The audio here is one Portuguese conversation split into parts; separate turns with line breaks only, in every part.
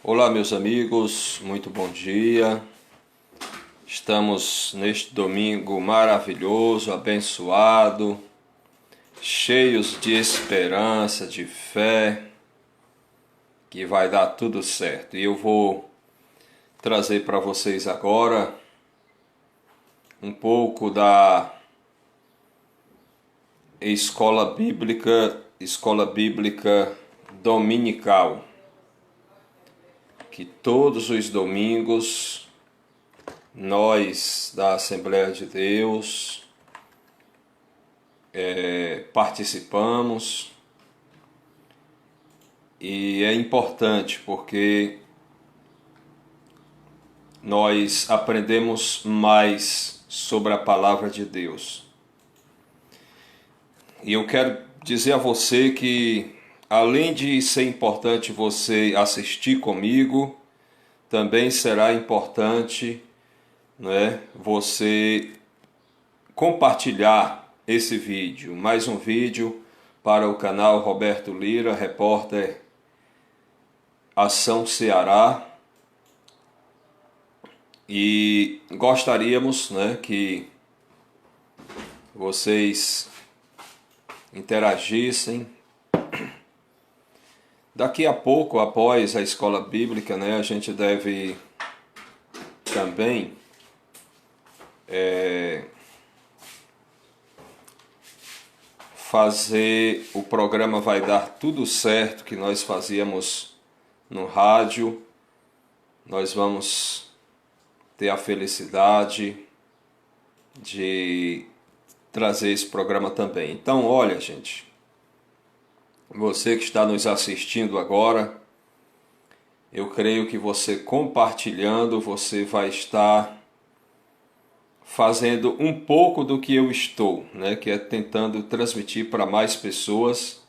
Olá, meus amigos, muito bom dia. Estamos neste domingo maravilhoso, abençoado, cheios de esperança, de fé, que vai dar tudo certo. E eu vou trazer para vocês agora um pouco da escola bíblica dominical, que todos os domingos nós da Assembleia de Deus participamos, e é importante porque nós aprendemos mais sobre a palavra de Deus. E eu quero dizer a você que, além de ser importante você assistir comigo, também será importante, você compartilhar esse vídeo, mais um vídeo para o canal Roberto Lira, repórter Ação Ceará. E gostaríamos, que vocês interagissem. Daqui a pouco, após a escola bíblica, a gente deve também fazer o programa Vai Dar Tudo Certo, que nós fazíamos no rádio. Nós vamos ter a felicidade de trazer esse programa também. Então, olha, gente, você que está nos assistindo agora, eu creio que você compartilhando, você vai estar fazendo um pouco do que eu estou, que é tentando transmitir para mais pessoas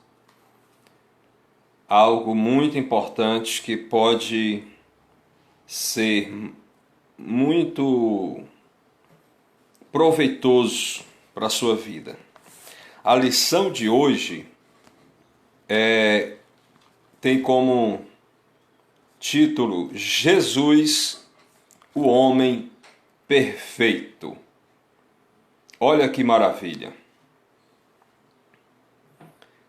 algo muito importante que pode ser muito proveitoso para a sua vida. A lição de hoje tem como título Jesus, o homem perfeito. Olha que maravilha.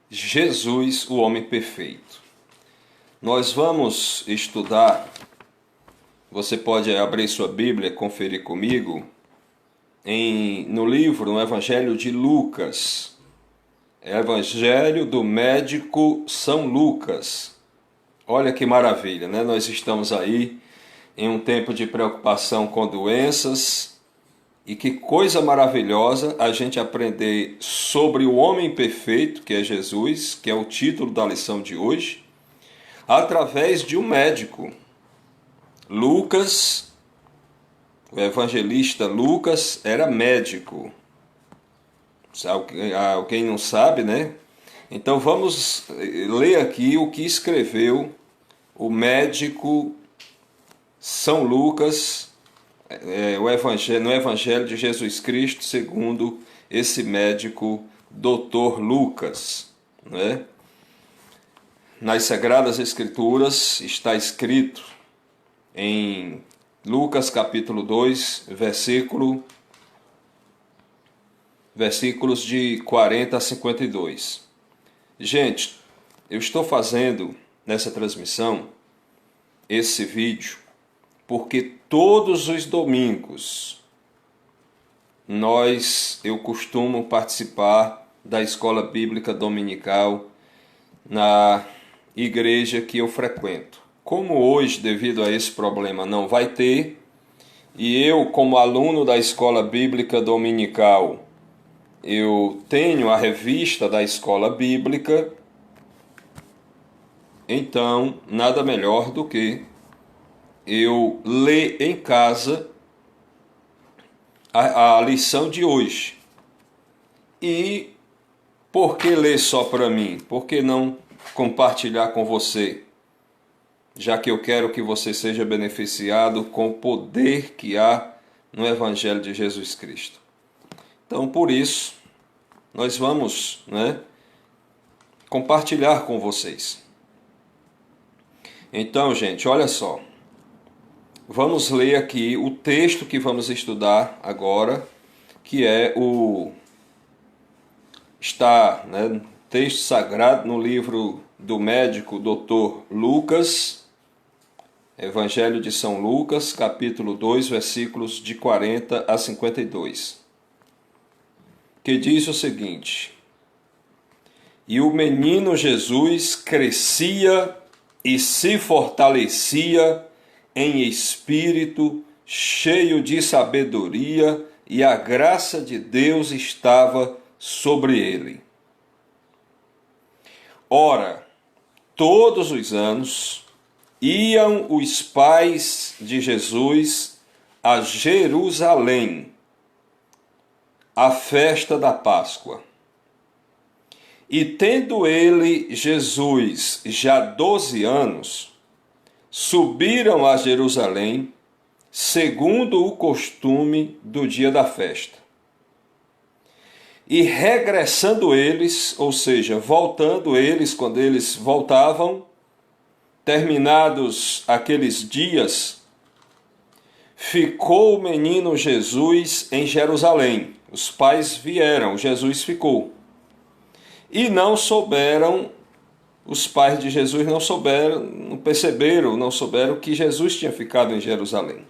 Jesus, o homem perfeito. Nós vamos estudar, você pode abrir sua Bíblia e conferir comigo, no Evangelho de Lucas. Evangelho do médico São Lucas. Olha que maravilha, Nós estamos aí em um tempo de preocupação com doenças, e que coisa maravilhosa a gente aprender sobre o homem perfeito, que é Jesus, que é o título da lição de hoje, através de um médico. Lucas, o evangelista Lucas, era médico. Alguém não sabe, Então vamos ler aqui o que escreveu o médico São Lucas, no Evangelho de Jesus Cristo, segundo esse médico Dr. Lucas. Nas Sagradas Escrituras está escrito em Lucas capítulo 2, versículos de 40 a 52. Gente, eu estou fazendo nessa transmissão esse vídeo porque todos os domingos eu costumo participar da escola bíblica dominical na igreja que eu frequento. Como hoje, devido a esse problema, não vai ter, e eu, como aluno da escola bíblica dominical, eu tenho a revista da escola bíblica, então nada melhor do que eu ler em casa a lição de hoje. E por que ler só para mim? Por que não compartilhar com você? Já que eu quero que você seja beneficiado com o poder que há no Evangelho de Jesus Cristo. Então, por isso, nós vamos compartilhar com vocês. Então, gente, olha só. Vamos ler aqui o texto que vamos estudar agora, que está, né, texto sagrado no livro do médico Dr. Lucas, Evangelho de São Lucas, capítulo 2, versículos de 40 a 52, que diz o seguinte: E o menino Jesus crescia e se fortalecia em espírito, cheio de sabedoria, e a graça de Deus estava sobre ele. Ora, todos os anos iam os pais de Jesus a Jerusalém, à festa da Páscoa. E tendo ele, Jesus, já 12 anos, subiram a Jerusalém, segundo o costume do dia da festa. E regressando eles, ou seja, voltando eles, quando eles voltavam, terminados aqueles dias, ficou o menino Jesus em Jerusalém. Os pais vieram, Jesus ficou. E não souberam, os pais de Jesus não souberam, não souberam que Jesus tinha ficado em Jerusalém.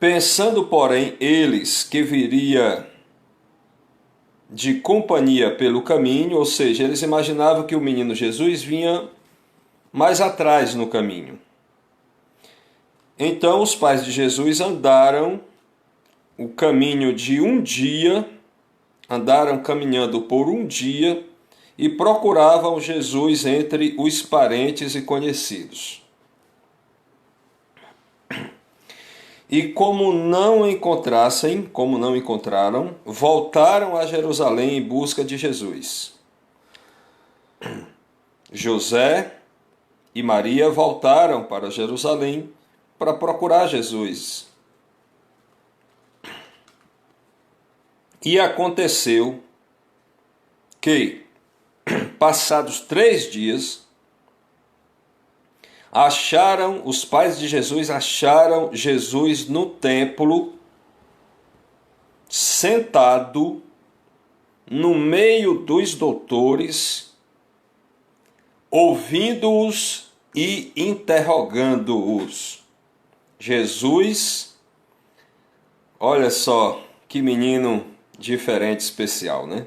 Pensando, porém, eles que viria de companhia pelo caminho, ou seja, eles imaginavam que o menino Jesus vinha mais atrás no caminho. Então os pais de Jesus andaram o caminho de um dia, andaram caminhando por um dia e procuravam Jesus entre os parentes e conhecidos. E como não encontraram, voltaram a Jerusalém em busca de Jesus. José e Maria voltaram para Jerusalém para procurar Jesus. E aconteceu que, passados 3 dias, os pais de Jesus acharam Jesus no templo, sentado no meio dos doutores, ouvindo-os e interrogando-os. Jesus, olha só que menino diferente, especial, né?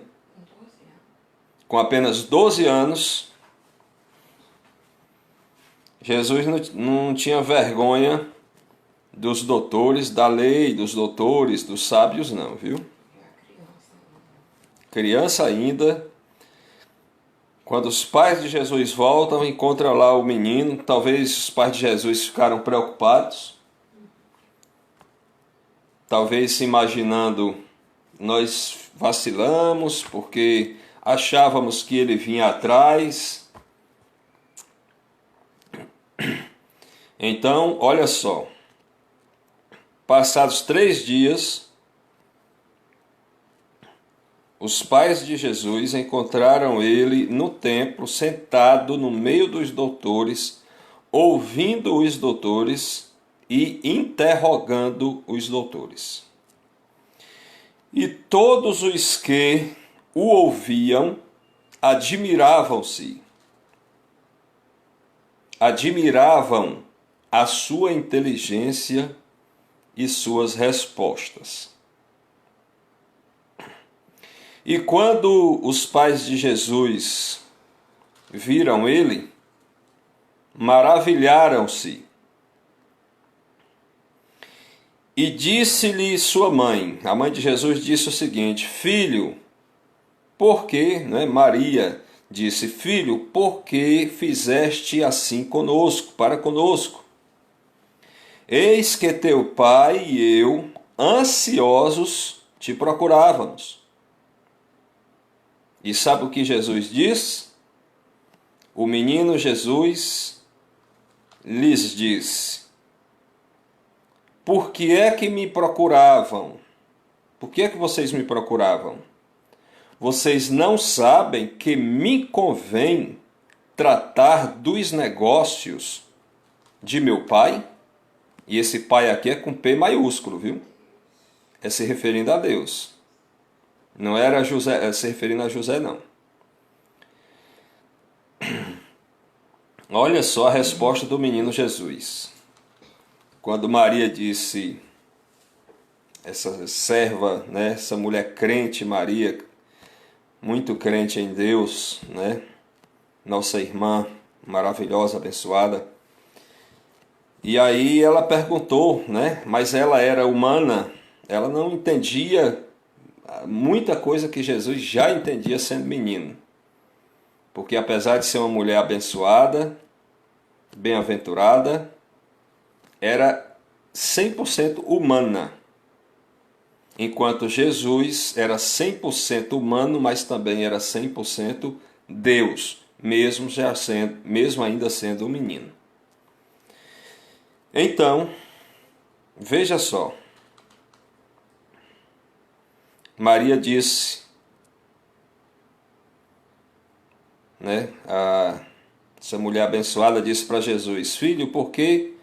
Com apenas 12 anos, Jesus não tinha vergonha dos doutores, da lei, dos doutores, dos sábios, não, viu? Criança ainda. Quando os pais de Jesus voltam, encontram lá o menino. Talvez os pais de Jesus ficaram preocupados. Talvez se imaginando, nós vacilamos porque achávamos que ele vinha atrás. Então, olha só, passados 3 dias, os pais de Jesus encontraram ele no templo, sentado no meio dos doutores, ouvindo os doutores e interrogando os doutores. E todos os que o ouviam admiravam a sua inteligência e suas respostas. E quando os pais de Jesus viram ele, maravilharam-se. E disse-lhe sua mãe, a mãe de Jesus disse o seguinte: Filho, por que, Maria disse, Filho, por que fizeste assim para conosco? Eis que teu pai e eu, ansiosos, te procurávamos. E sabe o que Jesus diz? O menino Jesus lhes disse: Por que é que me procuravam? Por que é que vocês me procuravam? Vocês não sabem que me convém tratar dos negócios de meu pai? E esse pai aqui é com P maiúsculo, viu? É se referindo a Deus. Não era José, é se referindo a José, não. Olha só a resposta do menino Jesus. Quando Maria disse, essa serva, né, essa mulher crente, Maria, muito crente em Deus, né, nossa irmã maravilhosa, abençoada. E aí ela perguntou, né, mas ela era humana, ela não entendia muita coisa que Jesus já entendia sendo menino. Porque apesar de ser uma mulher abençoada, bem-aventurada, era 100% humana. Enquanto Jesus era 100% humano, mas também era 100% Deus, mesmo ainda sendo um menino. Então, veja só. Maria disse, né, essa mulher abençoada disse para Jesus: Filho, por que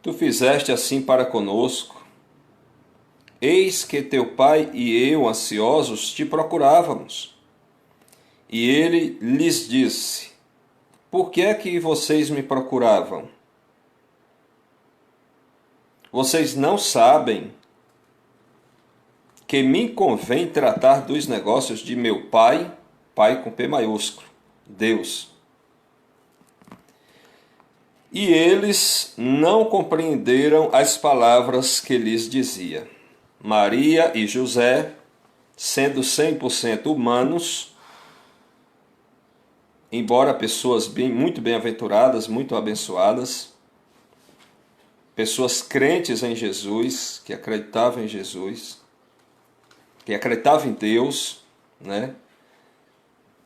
tu fizeste assim para conosco? Eis que teu pai e eu, ansiosos, te procurávamos. E ele lhes disse: Por que é que vocês me procuravam? Vocês não sabem que me convém tratar dos negócios de meu pai, pai com P maiúsculo, Deus. E eles não compreenderam as palavras que lhes dizia. Maria e José, sendo 100% humanos, embora pessoas muito bem-aventuradas, muito abençoadas, pessoas crentes em Jesus, que acreditavam em Jesus, que acreditavam em Deus, né?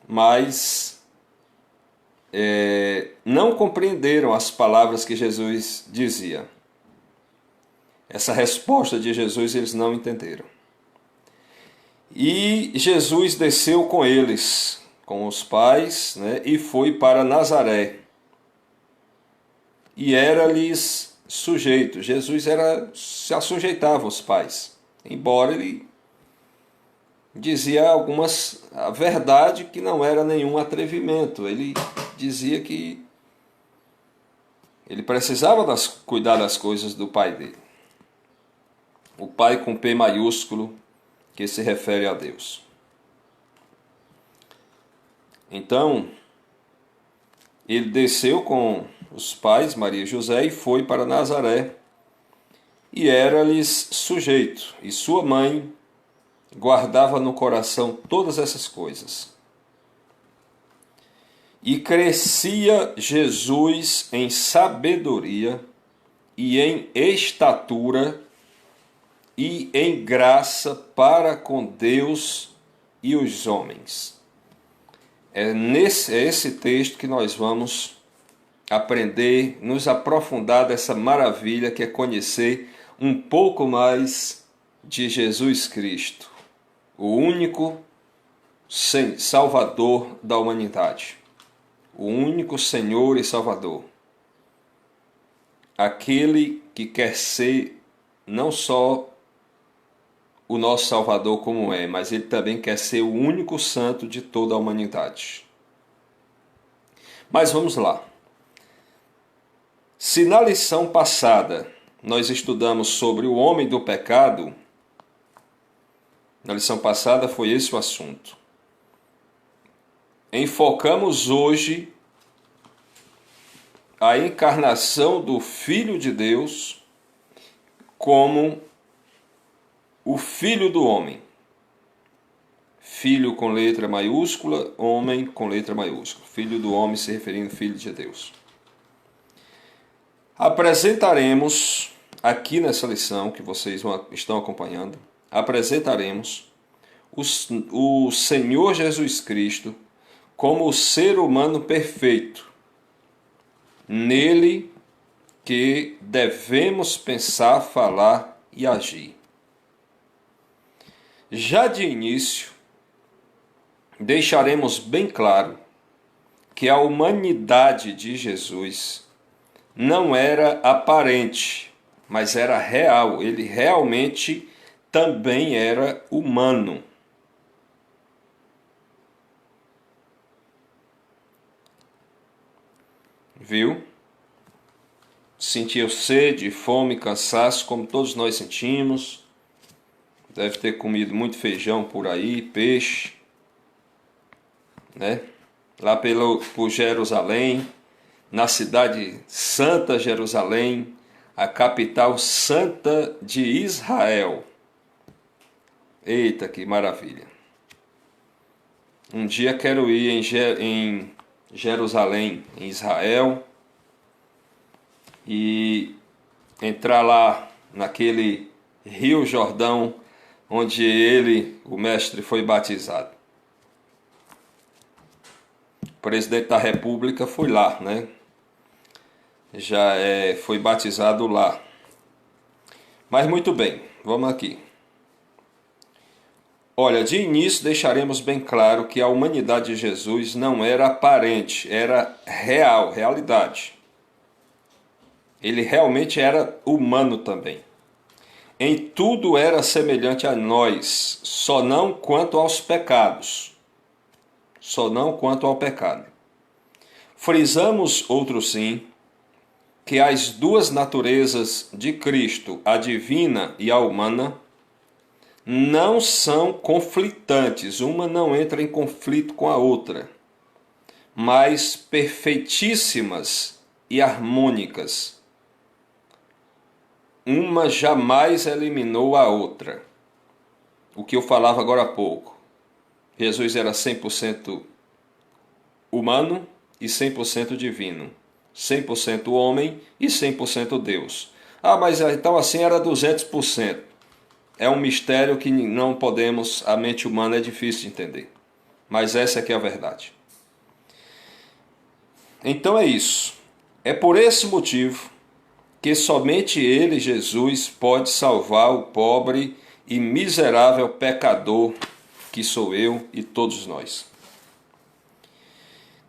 Mas não compreenderam as palavras que Jesus dizia. Essa resposta de Jesus eles não entenderam. E Jesus desceu com eles, com os pais, né, e foi para Nazaré. E era-lhes sujeito. Jesus se assujeitava aos pais, embora ele dizia a verdade que não era nenhum atrevimento. Ele dizia que ele precisava cuidar das coisas do pai dele. O pai com P maiúsculo, que se refere a Deus. Então, ele desceu com os pais, Maria e José, e foi para Nazaré. E era-lhes sujeito, e sua mãe guardava no coração todas essas coisas. E crescia Jesus em sabedoria e em estatura e em graça para com Deus e os homens. É esse texto que nós vamos aprender, nos aprofundar dessa maravilha que é conhecer um pouco mais de Jesus Cristo, o único Salvador da humanidade, o único Senhor e Salvador, aquele que quer ser não só o nosso Salvador como é, mas ele também quer ser o único santo de toda a humanidade. Mas vamos lá. Se na lição passada nós estudamos sobre o homem do pecado, na lição passada foi esse o assunto. Enfocamos hoje a encarnação do Filho de Deus como o Filho do homem. Filho com letra maiúscula, homem com letra maiúscula. Filho do homem se referindo ao Filho de Deus. Apresentaremos, aqui nessa lição que vocês estão acompanhando, apresentaremos o Senhor Jesus Cristo como o ser humano perfeito. Nele que devemos pensar, falar e agir. Já de início, deixaremos bem claro que a humanidade de Jesus não era aparente, mas era real. Ele realmente também era humano. Viu? Sentiu sede, fome, cansaço, como todos nós sentimos. Deve ter comido muito feijão por aí, peixe, né? Lá por Jerusalém, na cidade Santa Jerusalém, a capital santa de Israel. Eita, que maravilha! Um dia quero ir em Jerusalém, em Israel, e entrar lá naquele Rio Jordão, onde ele, o mestre, foi batizado. O presidente da República foi lá, né? Foi batizado lá. Mas muito bem, vamos aqui. Olha, de início deixaremos bem claro que a humanidade de Jesus não era aparente, era real, realidade. Ele realmente era humano também. Em tudo era semelhante a nós, só não quanto aos pecados. Só não quanto ao pecado. Frisamos, outro sim, que as duas naturezas de Cristo, a divina e a humana, não são conflitantes, uma não entra em conflito com a outra, mas perfeitíssimas e harmônicas. Uma jamais eliminou a outra. O que eu falava agora há pouco. Jesus era 100% humano e 100% divino. 100% homem e 100% Deus. Ah, mas então assim era 200%. É um mistério que não podemos, a mente humana é difícil de entender. Mas essa é que é a verdade. Então é isso. É por esse motivo que somente Ele, Jesus, pode salvar o pobre e miserável pecador que sou eu e todos nós.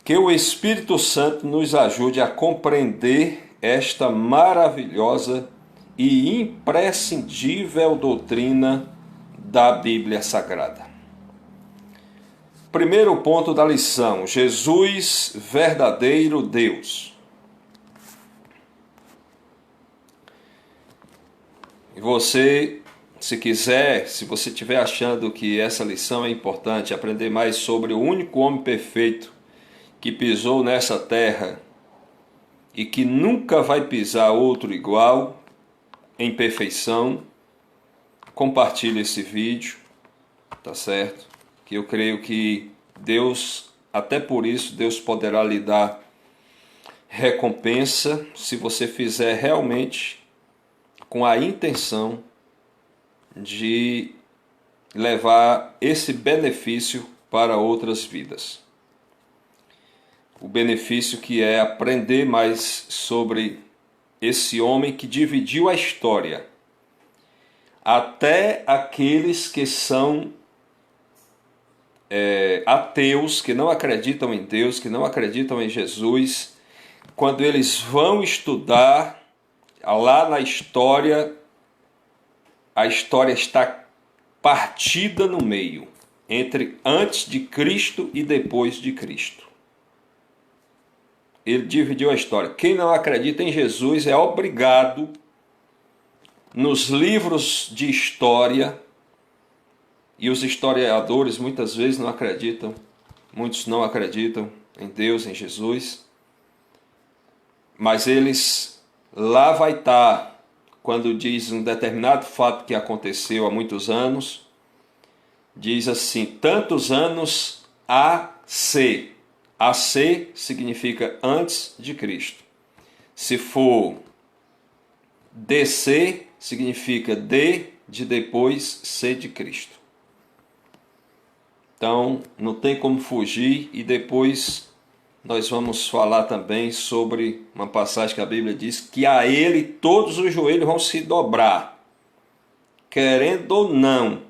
Que o Espírito Santo nos ajude a compreender esta maravilhosa e imprescindível doutrina da Bíblia Sagrada. Primeiro ponto da lição: Jesus, verdadeiro Deus. E você, se você estiver achando que essa lição é importante, aprender mais sobre o único homem perfeito que pisou nessa terra e que nunca vai pisar outro igual em perfeição, compartilhe esse vídeo, tá certo? Que eu creio que Deus, até por isso, Deus poderá lhe dar recompensa se você fizer realmente com a intenção de levar esse benefício para outras vidas. O benefício que é aprender mais sobre esse homem que dividiu a história. Até aqueles que são ateus, que não acreditam em Deus, que não acreditam em Jesus, quando eles vão estudar lá na história, a história está partida no meio, entre antes de Cristo e depois de Cristo. Ele dividiu a história. Quem não acredita em Jesus é obrigado, nos livros de história, e os historiadores muitas vezes não acreditam, muitos não acreditam em Deus, em Jesus, mas eles lá vai estar, quando diz um determinado fato que aconteceu há muitos anos, diz assim, tantos anos AC. AC significa antes de Cristo. Se for DC, significa D de depois, C de Cristo. Então, não tem como fugir, e depois nós vamos falar também sobre uma passagem que a Bíblia diz que a Ele todos os joelhos vão se dobrar. Querendo ou não,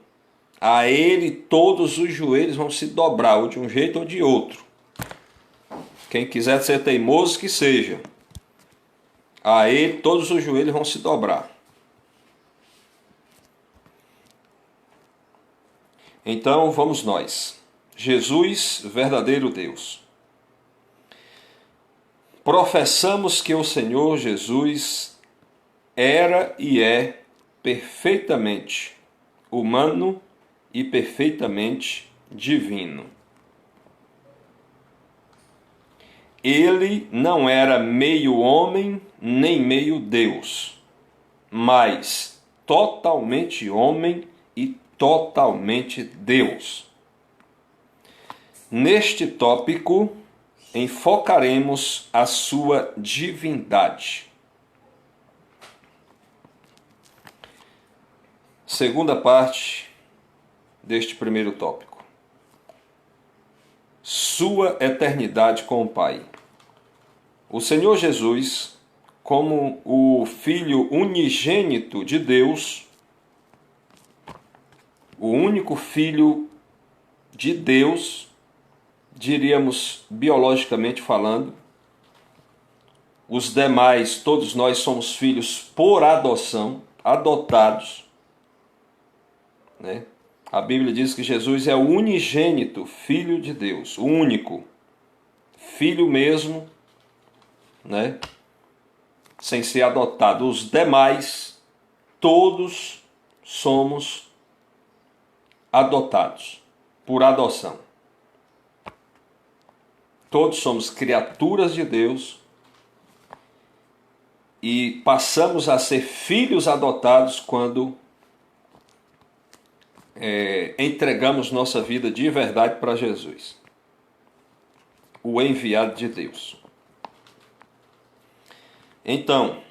a Ele todos os joelhos vão se dobrar, ou de um jeito ou de outro. Quem quiser ser teimoso, que seja. A ele todos os joelhos vão se dobrar. Então vamos nós. Jesus, verdadeiro Deus. Professamos que o Senhor Jesus era e é perfeitamente humano e perfeitamente divino. Ele não era meio homem nem meio Deus, mas totalmente homem e totalmente Deus. Neste tópico, enfocaremos a sua divindade. Segunda parte deste primeiro tópico. Sua eternidade com o Pai. O Senhor Jesus, como o Filho unigênito de Deus, o único Filho de Deus, diríamos biologicamente falando, os demais, todos nós somos filhos por adoção, adotados, né? A Bíblia diz que Jesus é o unigênito Filho de Deus, o único, filho mesmo, né? Sem ser adotado. Os demais, todos somos adotados, por adoção. Todos somos criaturas de Deus e passamos a ser filhos adotados quando entregamos nossa vida de verdade para Jesus, o enviado de Deus. Então,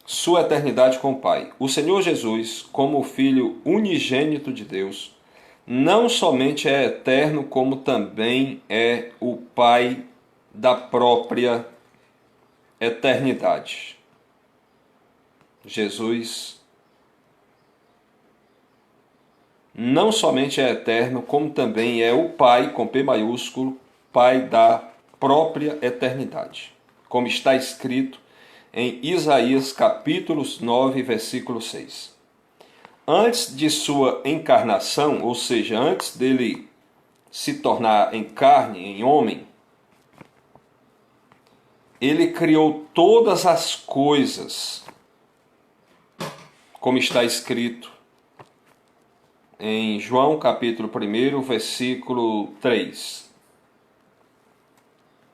sua eternidade com o Pai. O Senhor Jesus, como o Filho unigênito de Deus, não somente é eterno, como também é o Pai da própria eternidade. Jesus não somente é eterno, como também é o Pai, com P maiúsculo, Pai da própria eternidade, como está escrito em Isaías capítulo 9, versículo 6. Antes de sua encarnação, ou seja, antes dele se tornar em carne, em homem, ele criou todas as coisas, como está escrito em João capítulo 1, versículo 3.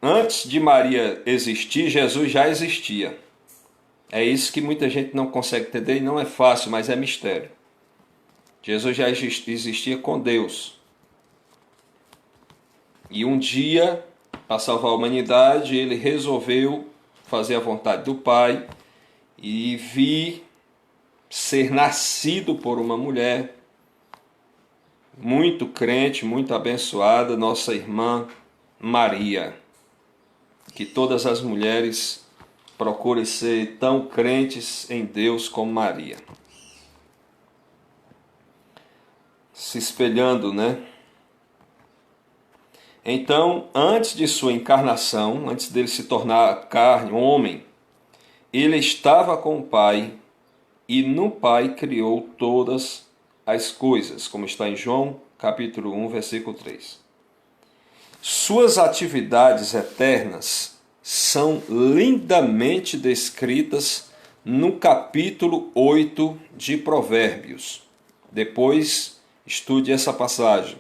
Antes de Maria existir, Jesus já existia. É isso que muita gente não consegue entender e não é fácil, mas é mistério. Jesus já existia com Deus. E um dia, para salvar a humanidade, ele resolveu fazer a vontade do Pai e vir ser nascido por uma mulher muito crente, muito abençoada, nossa irmã Maria. Que todas as mulheres procurem ser tão crentes em Deus como Maria. Se espelhando, né? Então, antes de sua encarnação, antes dele se tornar carne, homem, ele estava com o Pai e no Pai criou todas as coisas, como está em João capítulo 1, versículo 3. Suas atividades eternas são lindamente descritas no capítulo 8 de Provérbios. Depois, estude essa passagem.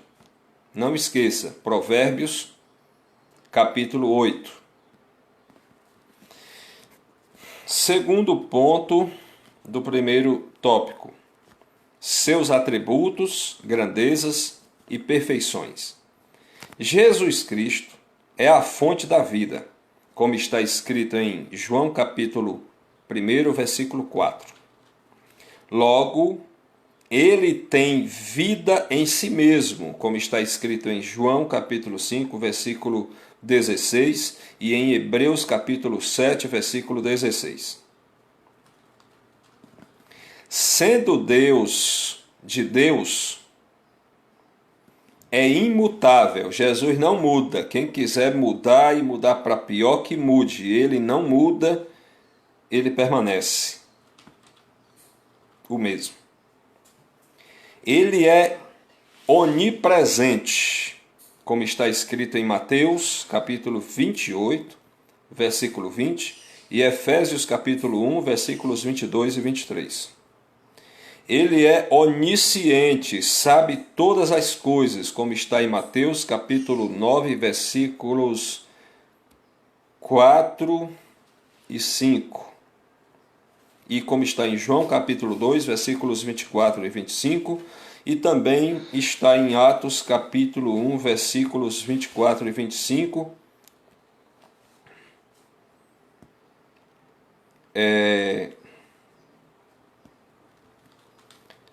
Não esqueça, Provérbios, capítulo 8. Segundo ponto do primeiro tópico: seus atributos, grandezas e perfeições. Jesus Cristo é a fonte da vida, como está escrito em João capítulo 1, versículo 4. Logo, ele tem vida em si mesmo, como está escrito em João capítulo 5, versículo 16 e em Hebreus capítulo 7, versículo 16. Sendo Deus de Deus, é imutável. Jesus não muda. Quem quiser mudar e mudar para pior, que mude. Ele não muda, ele permanece o mesmo. Ele é onipresente, como está escrito em Mateus, capítulo 28, versículo 20, e Efésios, capítulo 1, versículos 22 e 23. Ele é onisciente, sabe todas as coisas, como está em Mateus, capítulo 9, versículos 4 e 5. E como está em João, capítulo 2, versículos 24 e 25, e também está em Atos, capítulo 1, versículos 24 e 25.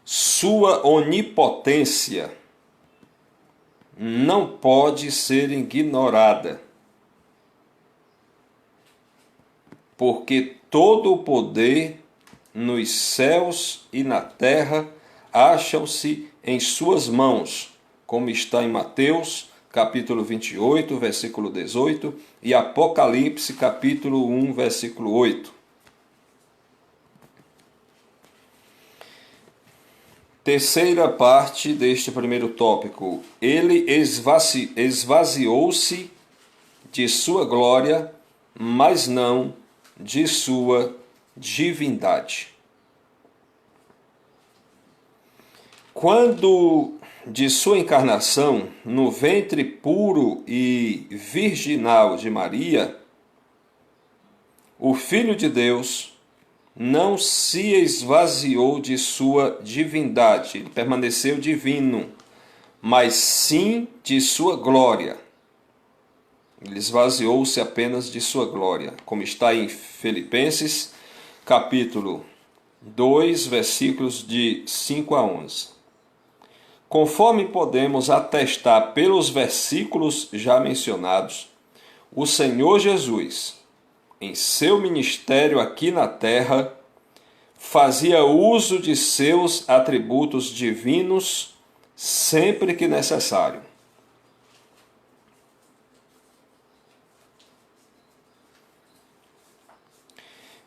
Sua onipotência não pode ser ignorada, porque todo o poder nos céus e na terra acham-se em suas mãos, como está em Mateus, capítulo 28, versículo 18, e Apocalipse, capítulo 1, versículo 8. Terceira parte deste primeiro tópico. Ele esvaziou-se de sua glória, mas não de sua divindade. Quando de sua encarnação no ventre puro e virginal de Maria, o Filho de Deus não se esvaziou de sua divindade, ele permaneceu divino, mas sim de sua glória. Ele esvaziou-se apenas de sua glória, como está em Filipenses, capítulo 2, versículos de 5 a 11. Conforme podemos atestar pelos versículos já mencionados, o Senhor Jesus, em seu ministério aqui na terra, fazia uso de seus atributos divinos sempre que necessário.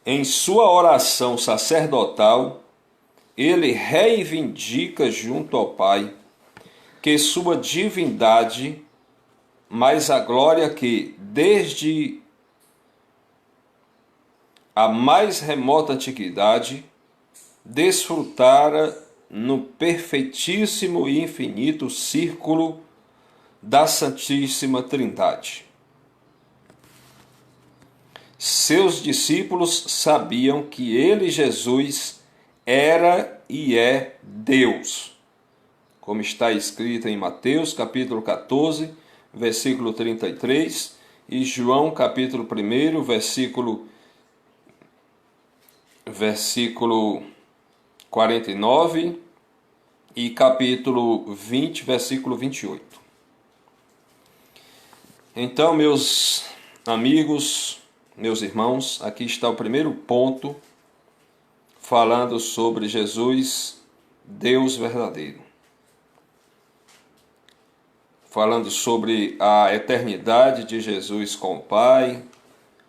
Em sua oração sacerdotal, ele reivindica junto ao Pai que sua divindade, mais a glória que, desde a mais remota antiguidade, desfrutara no perfeitíssimo e infinito círculo da Santíssima Trindade. Seus discípulos sabiam que ele, Jesus, era e é Deus, como está escrito em Mateus, capítulo 14, versículo 33, e João, capítulo 1, versículo 49, e capítulo 20, versículo 28. Então, meus amigos, meus irmãos, aqui está o primeiro ponto falando sobre Jesus, Deus verdadeiro. Falando sobre a eternidade de Jesus com o Pai,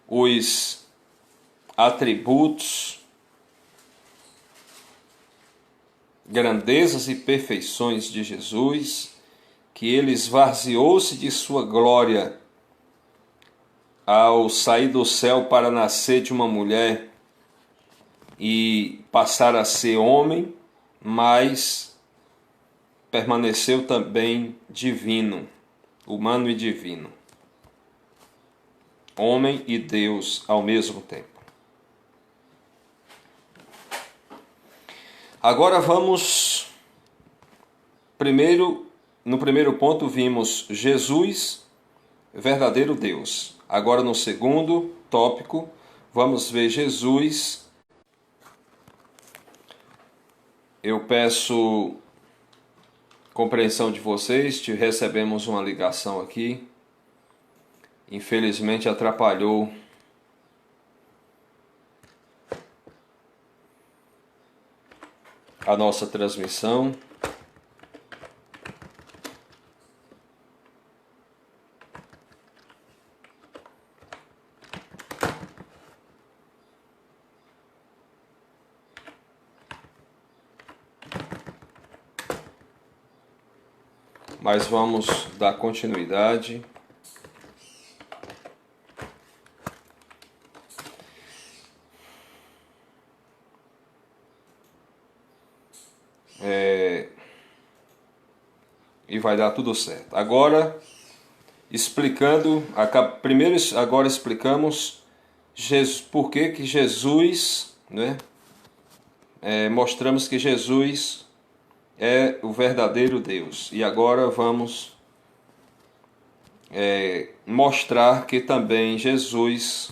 os atributos, grandezas e perfeições de Jesus, que ele esvaziou-se de sua glória ao sair do céu para nascer de uma mulher e passar a ser homem, mas permaneceu também divino, humano e divino, homem e Deus ao mesmo tempo. Agora vamos, no primeiro ponto vimos Jesus, verdadeiro Deus. Agora no segundo tópico, vamos ver Jesus. Eu peço compreensão de vocês, recebemos uma ligação aqui. Infelizmente atrapalhou a nossa transmissão. mas vamos dar continuidade. E vai dar tudo certo. Agora, agora explicamos por que Jesus, né? Mostramos que Jesus é o verdadeiro Deus. E agora vamos mostrar que também Jesus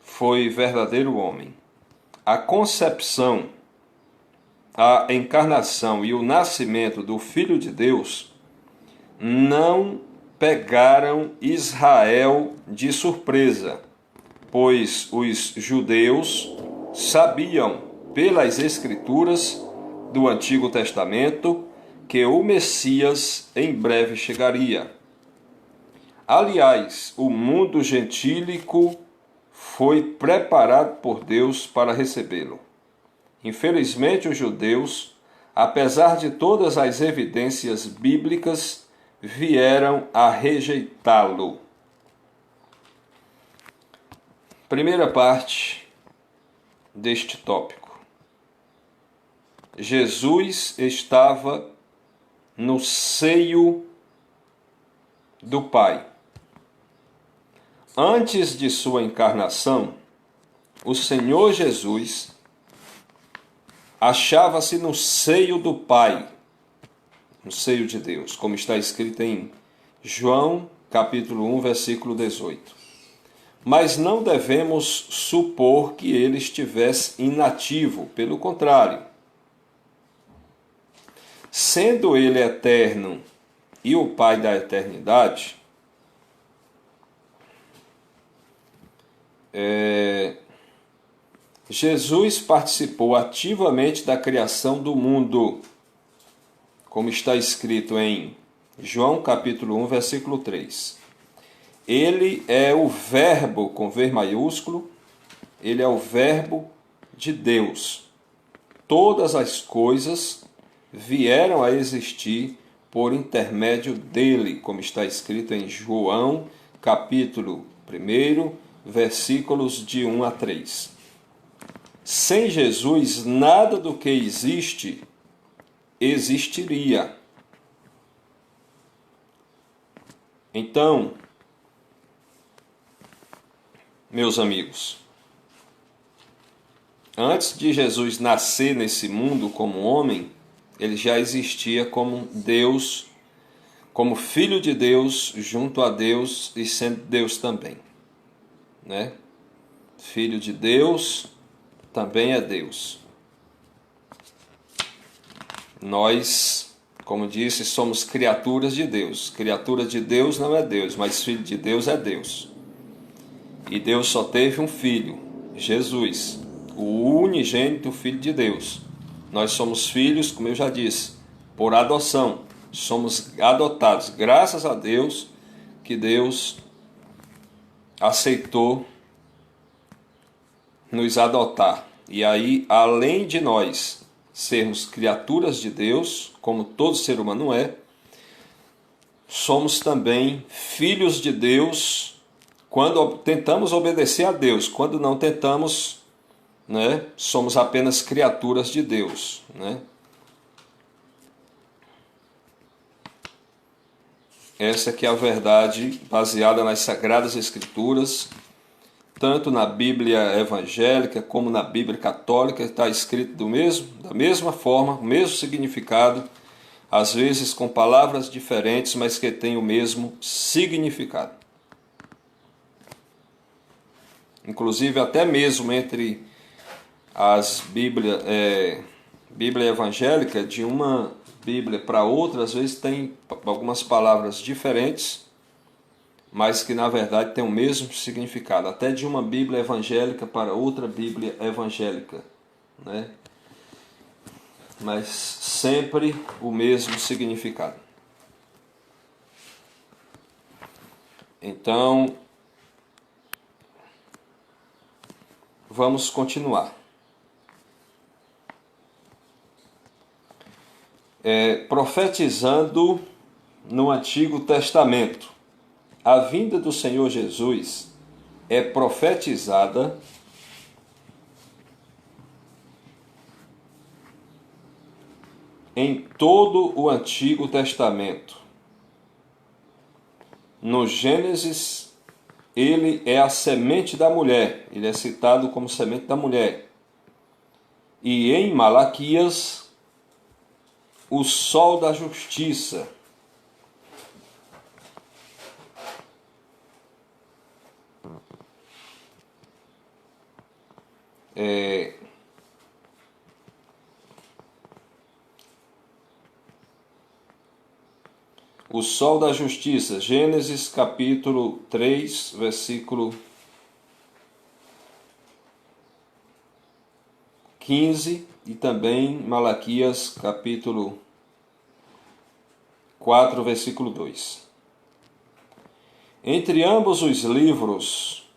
foi verdadeiro homem. A concepção, a encarnação e o nascimento do Filho de Deus não pegaram Israel de surpresa, pois os judeus sabiam pelas Escrituras do Antigo Testamento que o Messias em breve chegaria. Aliás, o mundo gentílico foi preparado por Deus para recebê-lo. Infelizmente, os judeus, apesar de todas as evidências bíblicas, vieram a rejeitá-lo. Primeira parte deste tópico. Jesus estava no seio do Pai. Antes de sua encarnação, o Senhor Jesus achava-se no seio do Pai, no seio de Deus, como está escrito em João, capítulo 1, versículo 18. Mas não devemos supor que ele estivesse inativo, pelo contrário. Sendo ele eterno e o Pai da eternidade, Jesus participou ativamente da criação do mundo, como está escrito em João capítulo 1, versículo 3. Ele é o verbo com V maiúsculo, ele é o verbo de Deus. Todas as coisas vieram a existir por intermédio dele, como está escrito em João capítulo 1, versículos de 1 a 3. Sem Jesus, nada do que existe existiria. Então, meus amigos, antes de Jesus nascer nesse mundo como homem, ele já existia como Deus, como Filho de Deus, junto a Deus e sendo Deus também, né? Filho de Deus também é Deus. Nós, como disse, somos criaturas de Deus. Criatura de Deus não é Deus, mas filho de Deus é Deus. E Deus só teve um filho, Jesus, o unigênito Filho de Deus. Nós somos filhos, como eu já disse, por adoção. Somos adotados, graças a Deus, que Deus aceitou nos adotar. E aí, além de nós sermos criaturas de Deus, como todo ser humano é, somos também filhos de Deus quando tentamos obedecer a Deus. Quando não tentamos, né, somos apenas criaturas de Deus, né? Essa que é a verdade baseada nas Sagradas Escrituras, tanto na Bíblia evangélica como na Bíblia católica, está escrito da mesma forma, o mesmo significado, às vezes com palavras diferentes, mas que têm o mesmo significado. Inclusive, até mesmo entre as Bíblia evangélica, de uma Bíblia para outra, às vezes tem algumas palavras diferentes, mas que na verdade tem o mesmo significado, até de uma Bíblia evangélica para outra Bíblia evangélica, né? Mas sempre o mesmo significado. Então, vamos continuar. Profetizando no Antigo Testamento. A vinda do Senhor Jesus é profetizada em todo o Antigo Testamento. No Gênesis, ele é a semente da mulher, ele é citado como semente da mulher. E em Malaquias, o sol da justiça. O sol da justiça, Gênesis capítulo 3, versículo 15 e também Malaquias capítulo 4, versículo 2. Entre ambos os livros,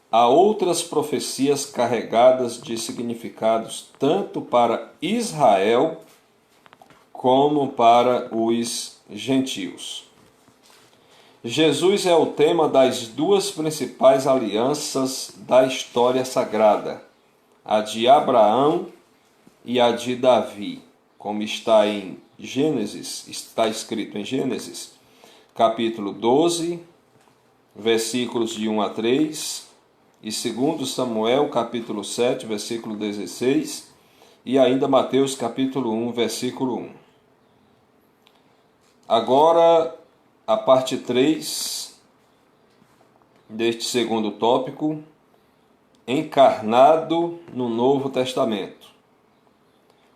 há outras profecias carregadas de significados tanto para Israel como para os gentios. Jesus é o tema das duas principais alianças da história sagrada, a de Abraão e a de Davi, como está escrito em Gênesis, capítulo 12, versículos de 1 a 3, e 2 Samuel, capítulo 7, versículo 16, e ainda Mateus, capítulo 1, versículo 1. Agora, a parte 3 deste segundo tópico, encarnado no Novo Testamento.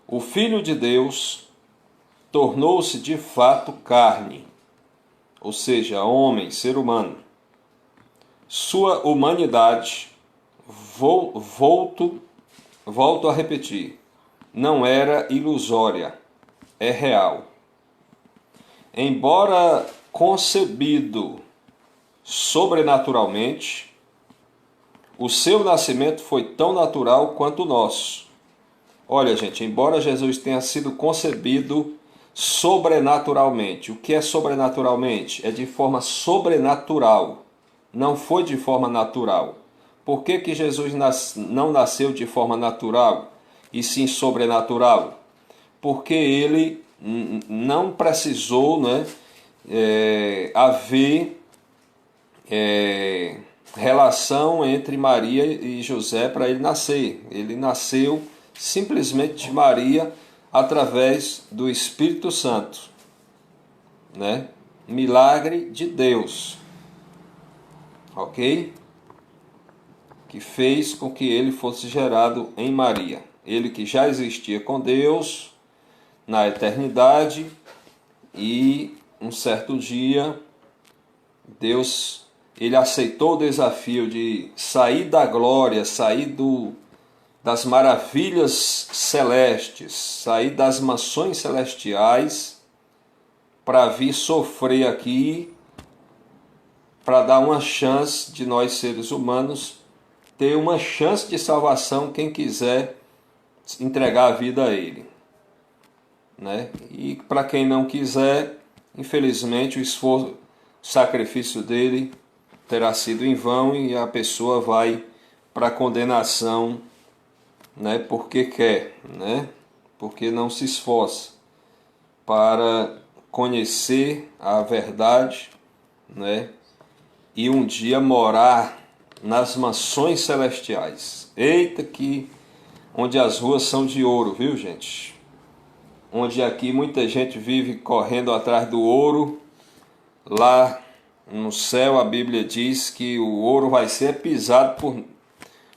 O Filho de Deus tornou-se de fato carne, ou seja, homem, ser humano. Sua humanidade, volto a repetir, não era ilusória, é real. Embora concebido sobrenaturalmente, o seu nascimento foi tão natural quanto o nosso. Olha, gente, embora Jesus tenha sido concebido sobrenaturalmente, o que é sobrenaturalmente? É de forma sobrenatural, não foi de forma natural. Por que Jesus não nasceu de forma natural e sim sobrenatural? Porque ele não precisou, né, haver relação entre Maria e José para ele nascer. Ele nasceu simplesmente de Maria através do Espírito Santo, né? Milagre de Deus, ok? Que fez com que ele fosse gerado em Maria. Ele que já existia com Deus na eternidade, e um certo dia Deus, ele aceitou o desafio de sair da glória, sair das maravilhas celestes, sair das mansões celestiais para vir sofrer aqui, para dar uma chance de nós seres humanos ter uma chance de salvação, quem quiser entregar a vida a ele, né? E para quem não quiser, infelizmente o esforço, o sacrifício dele terá sido em vão e a pessoa vai para a condenação, né? Porque quer, né? Porque não se esforça para conhecer a verdade, né? E um dia morar nas mansões celestiais. Eita, que onde as ruas são de ouro, viu, gente? Onde aqui muita gente vive correndo atrás do ouro, lá no céu a Bíblia diz que o ouro vai ser pisado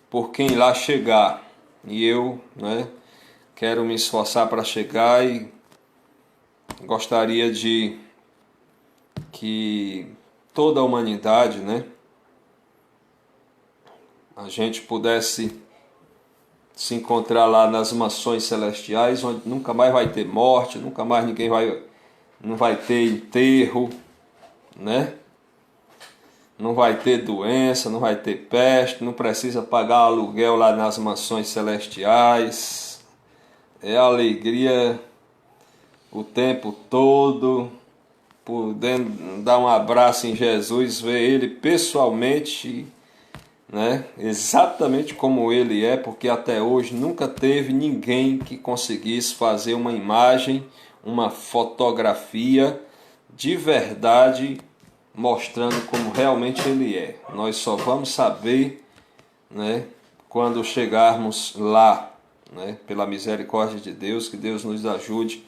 por quem lá chegar. E eu, né, quero me esforçar para chegar e gostaria de que toda a humanidade, né, a gente pudesse se encontrar lá nas mansões celestiais, onde nunca mais vai ter morte, nunca mais não vai ter enterro, né? Não vai ter doença, não vai ter peste, não precisa pagar aluguel lá nas mansões celestiais. É alegria o tempo todo, podendo dar um abraço em Jesus, ver Ele pessoalmente, né? Exatamente como Ele é, porque até hoje nunca teve ninguém que conseguisse fazer uma imagem, uma fotografia de verdade mostrando como realmente Ele é. Nós só vamos saber, né, quando chegarmos lá, né, pela misericórdia de Deus, que Deus nos ajude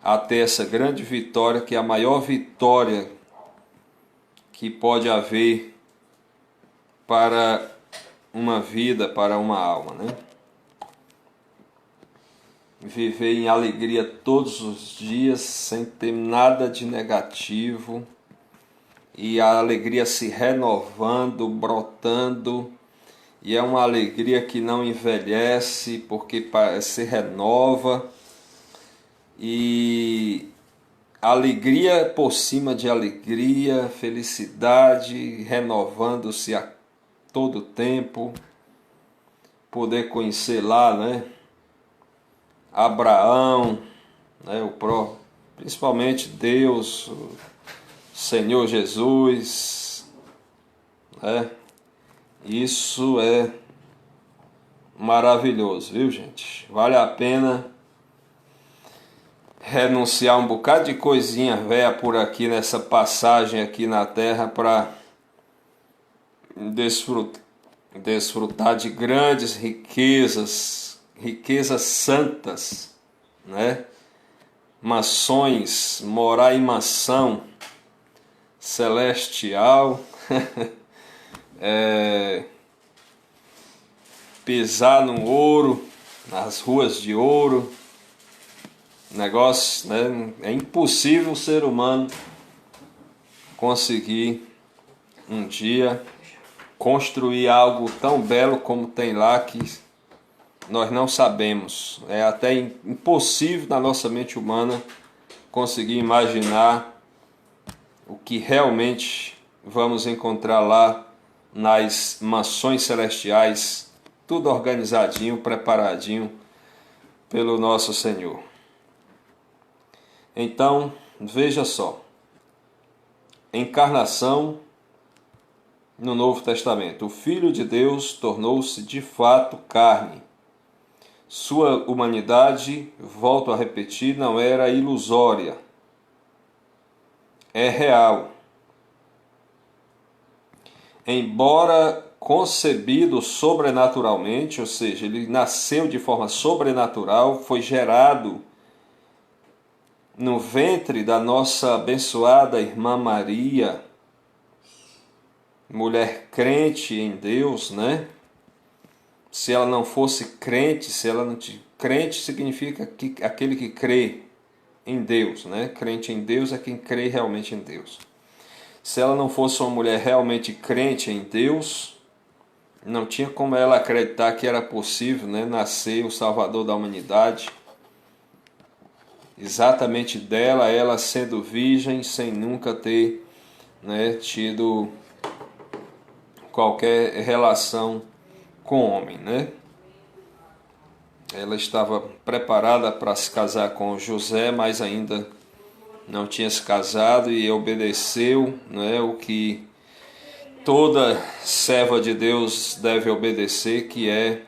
a ter essa grande vitória, que é a maior vitória que pode haver para uma vida, para uma alma, né? Viver em alegria todos os dias, sem ter nada de negativo, e a alegria se renovando, brotando, e é uma alegria que não envelhece, porque se renova, e alegria por cima de alegria, felicidade renovando-se a todo tempo. Poder conhecer lá, né, Abraão, né, principalmente Deus, o Senhor Jesus, né? Isso é maravilhoso, viu, gente? Vale a pena renunciar um bocado de coisinha velha por aqui nessa passagem aqui na terra para desfrutar de grandes riquezas, riquezas santas, né? Mansões, morar em mansão celestial, pisar no ouro, nas ruas de ouro, negócio, né? É impossível o ser humano conseguir um dia construir algo tão belo como tem lá, que nós não sabemos. É até impossível na nossa mente humana conseguir imaginar o que realmente vamos encontrar lá nas mansões celestiais, tudo organizadinho, preparadinho pelo nosso Senhor. Então, veja só, encarnação no Novo Testamento. O Filho de Deus tornou-se de fato carne. Sua humanidade, volto a repetir, não era ilusória, é real. Embora concebido sobrenaturalmente, ou seja, ele nasceu de forma sobrenatural, foi gerado no ventre da nossa abençoada irmã Maria, mulher crente em Deus, né? Se ela não fosse crente, se ela não crente significa que aquele que crê em Deus, né? Crente em Deus é quem crê realmente em Deus. Se ela não fosse uma mulher realmente crente em Deus, não tinha como ela acreditar que era possível, né, nascer o Salvador da humanidade. Exatamente dela, ela sendo virgem, sem nunca ter, né, tido qualquer relação com homem, né? Ela estava preparada para se casar com José, mas ainda não tinha se casado, e obedeceu, né, o que toda serva de Deus deve obedecer, que é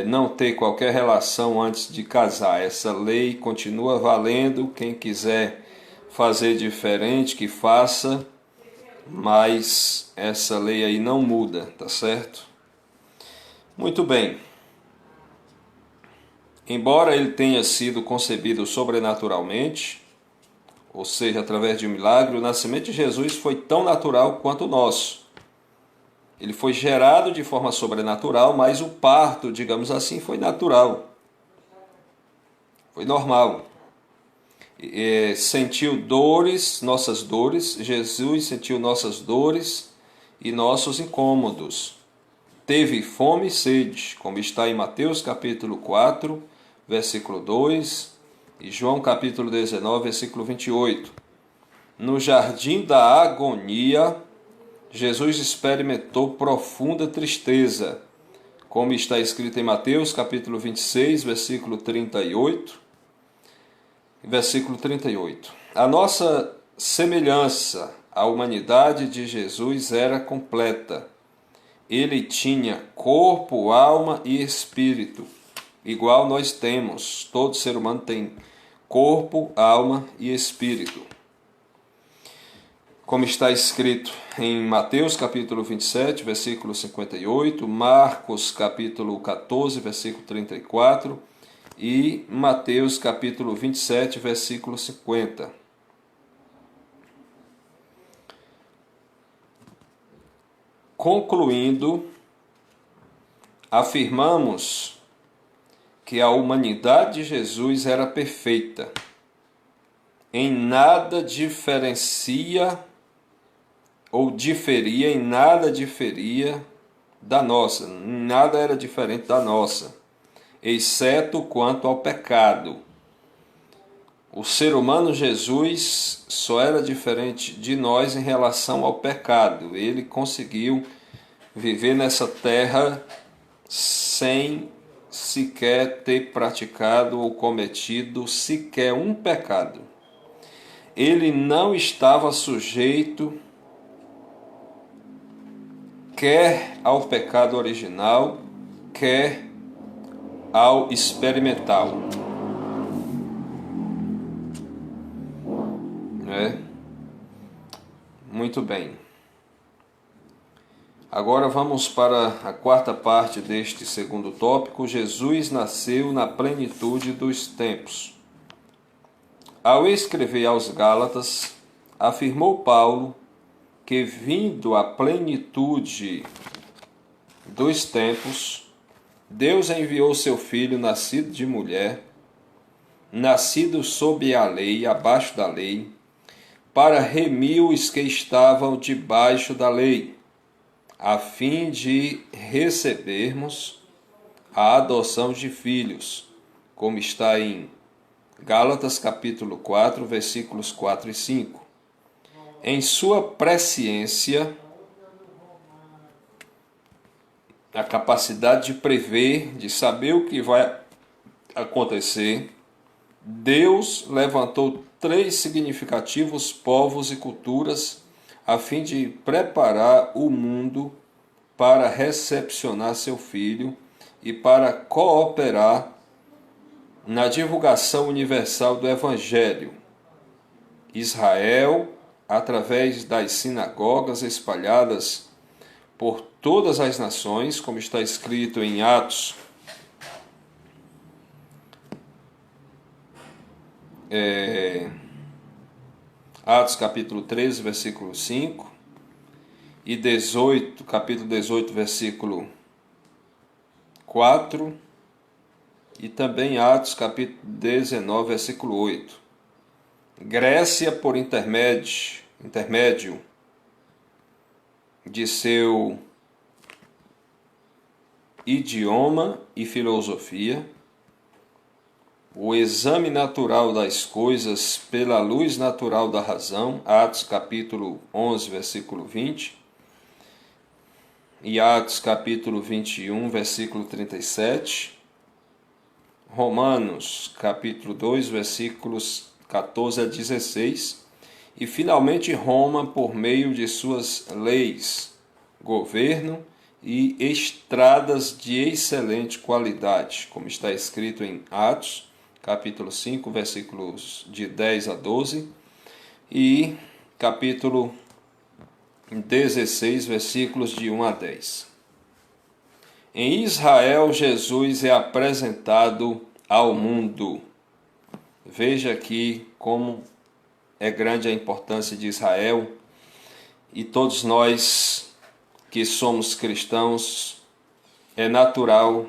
não ter qualquer relação antes de casar. Essa lei continua valendo, quem quiser fazer diferente, que faça, mas essa lei aí não muda, tá certo? Muito bem. Embora ele tenha sido concebido sobrenaturalmente, ou seja, através de um milagre, o nascimento de Jesus foi tão natural quanto o nosso. Ele foi gerado de forma sobrenatural, mas o parto, digamos assim, foi natural. Foi normal. Sentiu dores, nossas dores, Jesus sentiu nossas dores e nossos incômodos. Teve fome e sede, como está em Mateus capítulo 4, versículo 2, e João capítulo 19, versículo 28. No jardim da agonia, Jesus experimentou profunda tristeza, como está escrito em Mateus capítulo 26, versículo 38. Versículo 38. A nossa semelhança à humanidade de Jesus era completa. Ele tinha corpo, alma e espírito, igual nós temos. Todo ser humano tem corpo, alma e espírito. Como está escrito em Mateus capítulo 27, versículo 58, Marcos capítulo 14, versículo 34 e Mateus capítulo 27, versículo 50. Concluindo, afirmamos que a humanidade de Jesus era perfeita. Em nada diferencia ou diferia, em nada diferia da nossa, nada era diferente da nossa, exceto quanto ao pecado. O ser humano Jesus só era diferente de nós em relação ao pecado. Ele conseguiu viver nessa terra sem sequer ter praticado ou cometido sequer um pecado. Ele não estava sujeito quer ao pecado original, quer ao experimental. Muito bem. Agora vamos para a quarta parte deste segundo tópico. Jesus nasceu na plenitude dos tempos. Ao escrever aos Gálatas, afirmou Paulo que, vindo a plenitude dos tempos, Deus enviou seu Filho, nascido de mulher, nascido sob a lei, abaixo da lei, para remir os que estavam debaixo da lei, a fim de recebermos a adoção de filhos, como está em Gálatas capítulo 4, versículos 4 e 5. Em sua presciência, a capacidade de prever, de saber o que vai acontecer, Deus levantou 3 significativos povos e culturas a fim de preparar o mundo para recepcionar seu Filho e para cooperar na divulgação universal do Evangelho. Israel, através das sinagogas espalhadas por todas as nações, como está escrito em Atos, Atos capítulo 13, versículo 5, e capítulo 18, versículo 4, e também Atos capítulo 19, versículo 8. Grécia, por intermédio de seu idioma e filosofia, o exame natural das coisas pela luz natural da razão, Atos capítulo 11, versículo 20, e Atos capítulo 21, versículo 37, Romanos capítulo 2, versículos 14 a 16, e finalmente Roma por meio de suas leis, governo e estradas de excelente qualidade, como está escrito em Atos, capítulo 5, versículos de 10 a 12, e capítulo 16, versículos de 1 a 10. Em Israel, Jesus é apresentado ao mundo. Veja aqui como é grande a importância de Israel, e todos nós que somos cristãos, é natural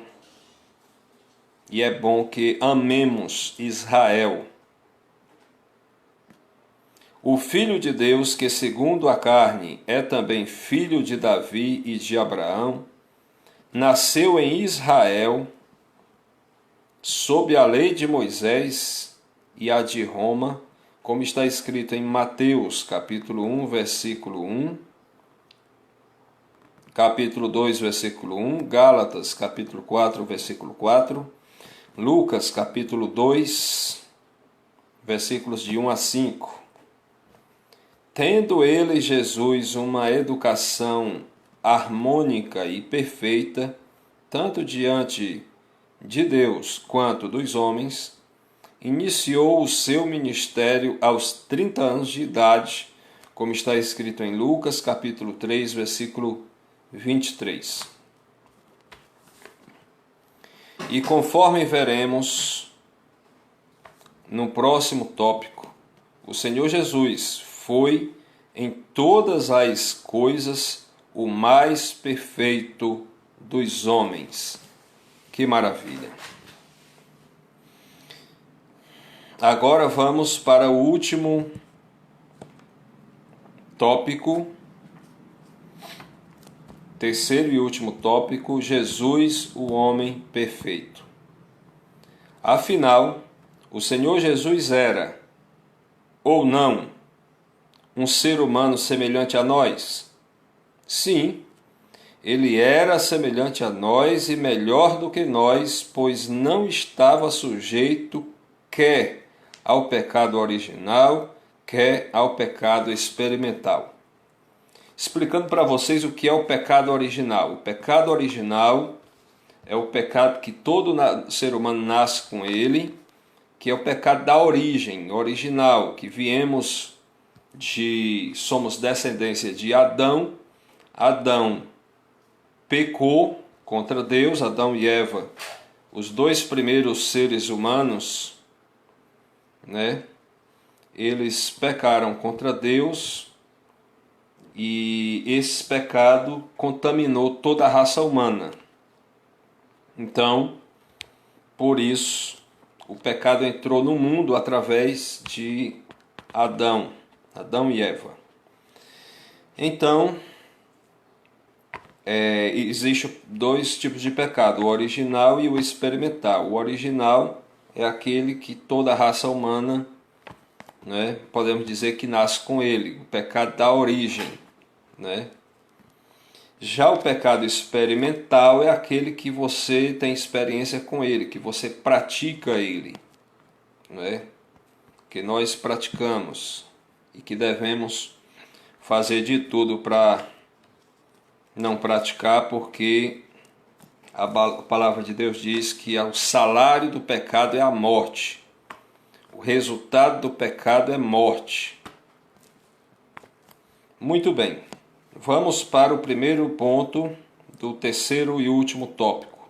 e é bom que amemos Israel. O Filho de Deus, que segundo a carne é também filho de Davi e de Abraão, nasceu em Israel sob a lei de Moisés e a de Roma, como está escrito em Mateus, capítulo 1, versículo 1, capítulo 2, versículo 1, Gálatas, capítulo 4, versículo 4, Lucas, capítulo 2, versículos de 1 a 5. Tendo ele, Jesus, uma educação harmônica e perfeita, tanto diante de Deus quanto dos homens, iniciou o seu ministério aos 30 anos de idade, como está escrito em Lucas, capítulo 3, versículo 23. E conforme veremos no próximo tópico, o Senhor Jesus foi em todas as coisas o mais perfeito dos homens. Que maravilha! Agora vamos para o último tópico, terceiro e último tópico, Jesus, o homem perfeito. Afinal, o Senhor Jesus era, ou não, um ser humano semelhante a nós? Sim, ele era semelhante a nós e melhor do que nós, pois não estava sujeito quer ao pecado original, quer ao pecado experimental. Explicando para vocês o que é o pecado original. O pecado original é o pecado que todo ser humano nasce com ele, que é o pecado da origem, original, que somos descendência de Adão. Adão pecou contra Deus, Adão e Eva, os dois primeiros seres humanos, né? Eles pecaram contra Deus e esse pecado contaminou toda a raça humana. Então, por isso, o pecado entrou no mundo através de Adão e Eva. Então, existem dois tipos de pecado, o original e o experimental. O original é aquele que toda a raça humana, né, podemos dizer que nasce com ele, o pecado da origem, né? Já o pecado experimental é aquele que você tem experiência com ele, que você pratica ele, né? Que nós praticamos e que devemos fazer de tudo para não praticar, porque a palavra de Deus diz que o salário do pecado é a morte. O resultado do pecado é morte. Muito bem, vamos para o primeiro ponto do terceiro e último tópico: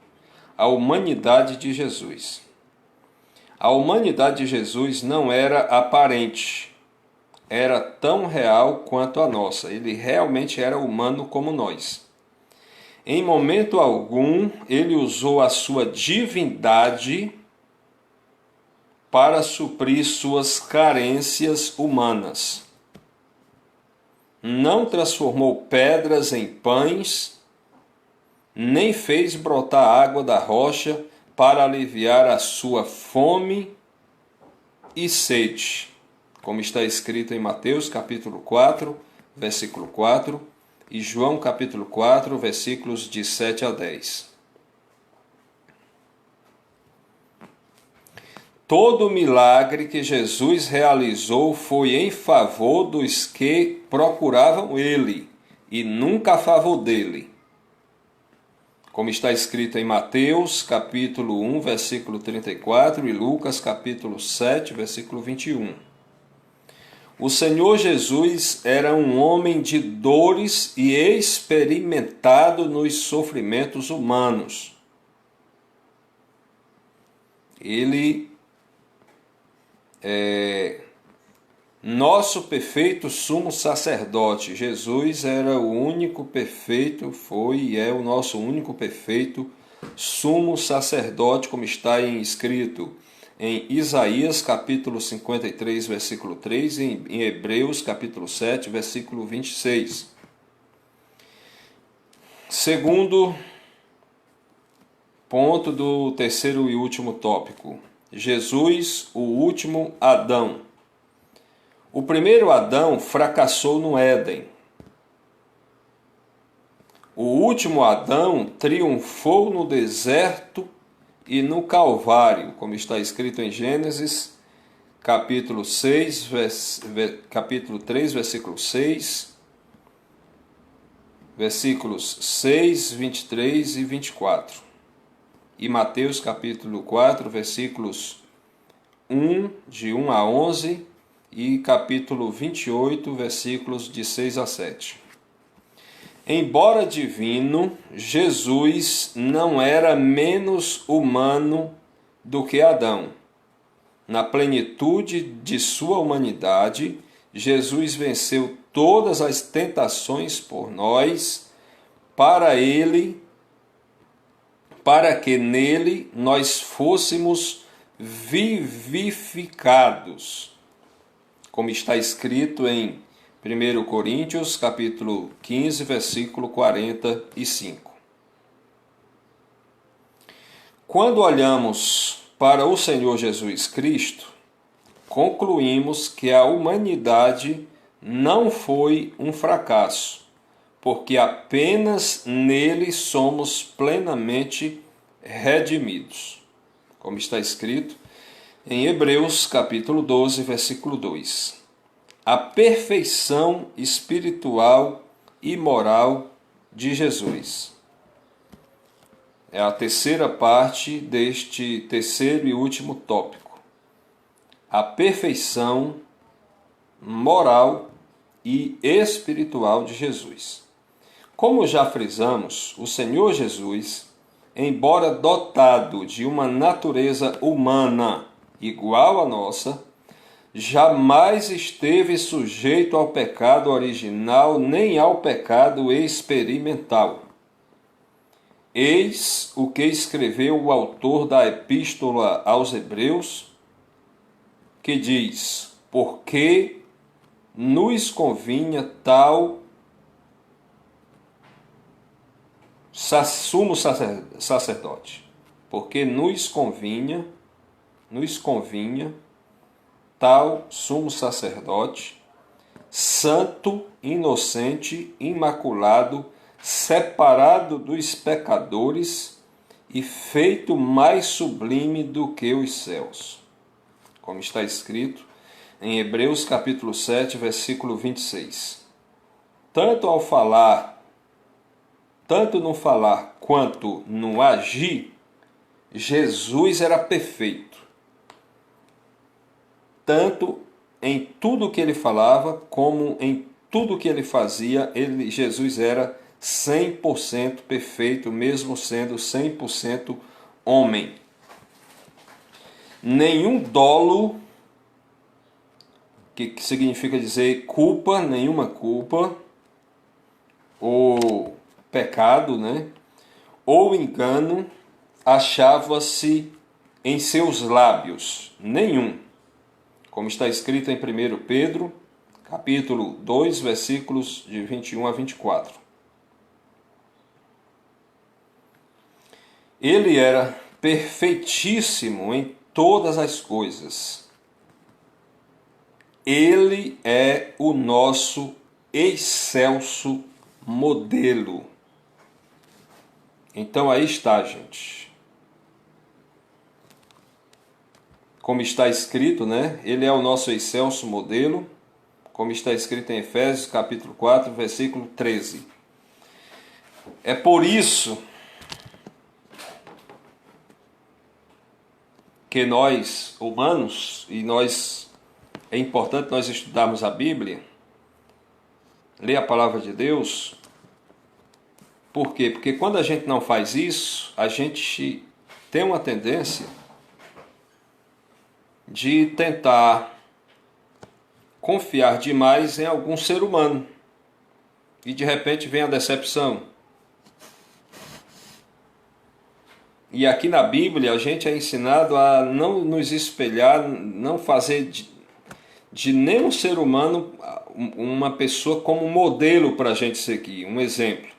a humanidade de Jesus. A humanidade de Jesus não era aparente, era tão real quanto a nossa. Ele realmente era humano como nós. Em momento algum, ele usou a sua divindade para suprir suas carências humanas. Não transformou pedras em pães, nem fez brotar água da rocha para aliviar a sua fome e sede, como está escrito em Mateus capítulo 4, versículo 4, e João capítulo 4, versículos de 7 a 10. Todo o milagre que Jesus realizou foi em favor dos que procuravam ele, e nunca a favor dele. Como está escrito em Mateus, capítulo 1, versículo 34, e Lucas, capítulo 7, versículo 21. O Senhor Jesus era um homem de dores e experimentado nos sofrimentos humanos. Ele nosso perfeito sumo sacerdote. Jesus era o único perfeito, foi e é o nosso único perfeito sumo sacerdote, como está escrito em Isaías capítulo 53, versículo 3, e em Hebreus capítulo 7, versículo 26. Segundo ponto do terceiro e último tópico: Jesus, o último Adão. O primeiro Adão fracassou no Éden. O último Adão triunfou no deserto e no Calvário, como está escrito em Gênesis, capítulo 6, capítulo 3, versículo 6, versículos 6, 23 e 24. E Mateus capítulo 4, versículos 1, de 1 a 11, e capítulo 28, versículos de 6 a 7. Embora divino, Jesus não era menos humano do que Adão. Na plenitude de sua humanidade, Jesus venceu todas as tentações por nós, para que nele nós fôssemos vivificados, como está escrito em 1 Coríntios, capítulo 15, versículo 45. Quando olhamos para o Senhor Jesus Cristo, concluímos que a humanidade não foi um fracasso, porque apenas nele somos plenamente redimidos, como está escrito em Hebreus capítulo 12, versículo 2. A perfeição espiritual e moral de Jesus. É a terceira parte deste terceiro e último tópico. A perfeição moral e espiritual de Jesus. Como já frisamos, o Senhor Jesus, embora dotado de uma natureza humana igual à nossa, jamais esteve sujeito ao pecado original nem ao pecado experimental. Eis o que escreveu o autor da Epístola aos Hebreus, que diz: porque nos convinha tal sumo sacerdote. Porque nos convinha tal sumo sacerdote, santo, inocente, imaculado, separado dos pecadores e feito mais sublime do que os céus. Como está escrito em Hebreus capítulo 7, versículo 26. Tanto no falar quanto no agir, Jesus era perfeito. Tanto em tudo que ele falava, como em tudo que ele fazia, Jesus era 100% perfeito, mesmo sendo 100% homem. Nenhum dolo, que significa dizer culpa, nenhuma culpa, ou pecado, ou engano, achava-se em seus lábios, nenhum. Como está escrito em 1 Pedro, capítulo 2, versículos de 21 a 24. Ele era perfeitíssimo em todas as coisas. Ele é o nosso excelso modelo. Então aí está, gente. Como está escrito, Ele é o nosso excelso modelo, como está escrito em Efésios, capítulo 4, versículo 13. É por isso que nós, humanos, é importante nós estudarmos a Bíblia, ler a palavra de Deus. Por quê? Porque quando a gente não faz isso, a gente tem uma tendência de tentar confiar demais em algum ser humano. E de repente vem a decepção. E aqui na Bíblia a gente é ensinado a não nos espelhar, não fazer de nenhum ser humano uma pessoa como modelo para a gente seguir, um exemplo.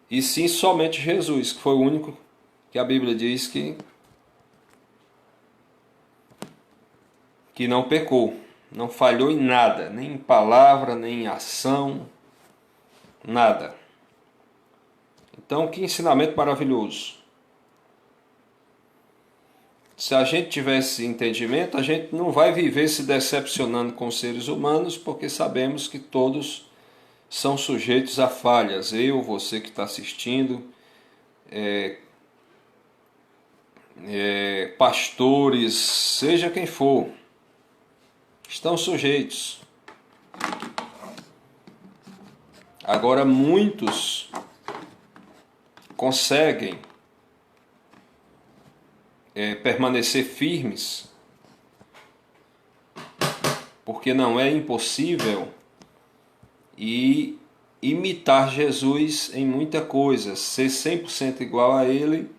E sim somente Jesus, que foi o único que a Bíblia diz que não pecou, não falhou em nada, nem em palavra, nem em ação, nada. Então, que ensinamento maravilhoso. Se a gente tiver esse entendimento, a gente não vai viver se decepcionando com os seres humanos, porque sabemos que todos são sujeitos a falhas. Eu, você que está assistindo, pastores, seja quem for, estão sujeitos. Agora, muitos conseguem permanecer firmes, porque não é impossível e imitar Jesus em muita coisa, ser 100% igual a Ele,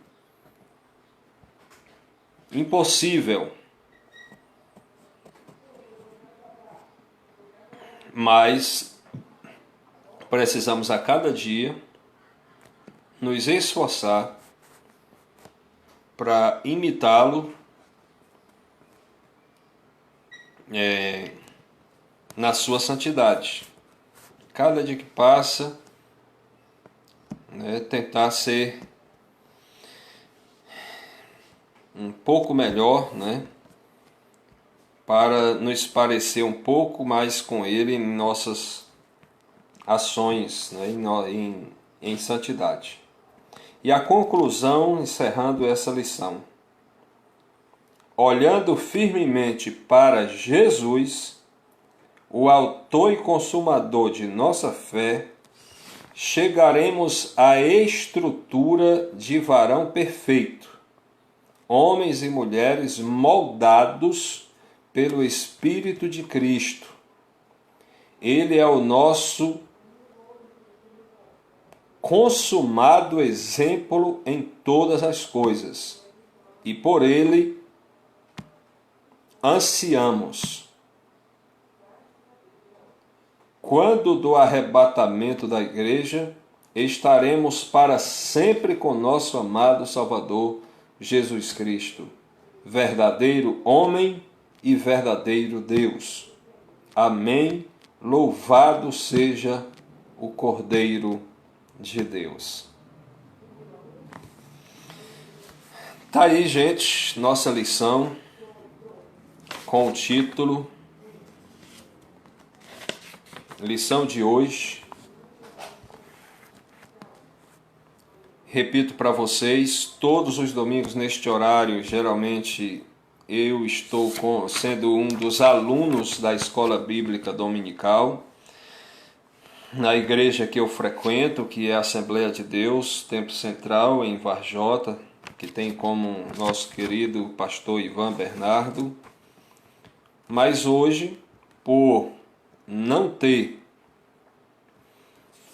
impossível. Mas precisamos a cada dia nos esforçar para imitá-lo na sua santidade. Cada dia que passa, tentar ser um pouco melhor, para nos parecer um pouco mais com Ele em nossas ações, em santidade. E a conclusão, encerrando essa lição: olhando firmemente para Jesus, o autor e consumador de nossa fé, chegaremos à estrutura de varão perfeito, homens e mulheres moldados pelo Espírito de Cristo. Ele é o nosso consumado exemplo em todas as coisas, e por ele ansiamos. Quando do arrebatamento da igreja, estaremos para sempre com nosso amado Salvador Jesus Cristo, verdadeiro homem e verdadeiro Deus. Amém. Louvado seja o Cordeiro de Deus. Tá aí, gente, nossa lição com o título, lição de hoje. Repito para vocês, todos os domingos neste horário, geralmente eu estou sendo um dos alunos da Escola Bíblica Dominical, na igreja que eu frequento, que é a Assembleia de Deus, Templo Central, em Varjota, que tem como nosso querido pastor Ivan Bernardo. Mas hoje, por não ter,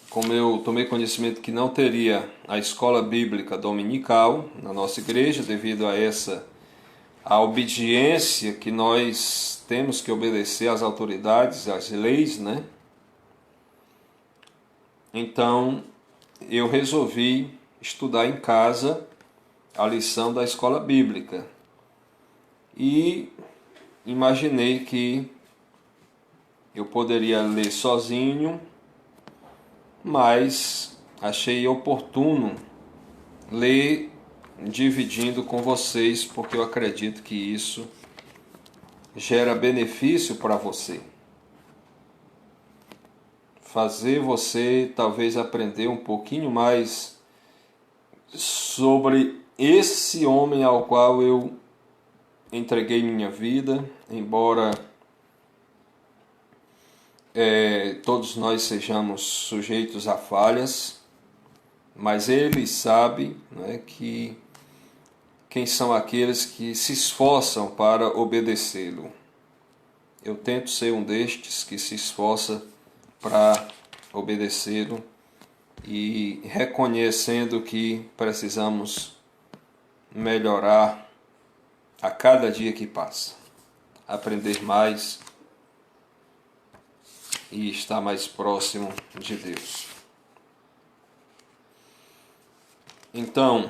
como eu tomei conhecimento que não teria a Escola Bíblica Dominical na nossa igreja, devido a obediência que nós temos que obedecer às autoridades, às leis, Então, eu resolvi estudar em casa a lição da escola bíblica. E imaginei que eu poderia ler sozinho, mas achei oportuno ler dividindo com vocês, porque eu acredito que isso gera benefício para você. Fazer você talvez aprender um pouquinho mais sobre esse homem ao qual eu entreguei minha vida, embora todos nós sejamos sujeitos a falhas, mas ele sabe que quem são aqueles que se esforçam para obedecê-lo. Eu tento ser um destes que se esforça para obedecê-lo e reconhecendo que precisamos melhorar a cada dia que passa, aprender mais e estar mais próximo de Deus. Então,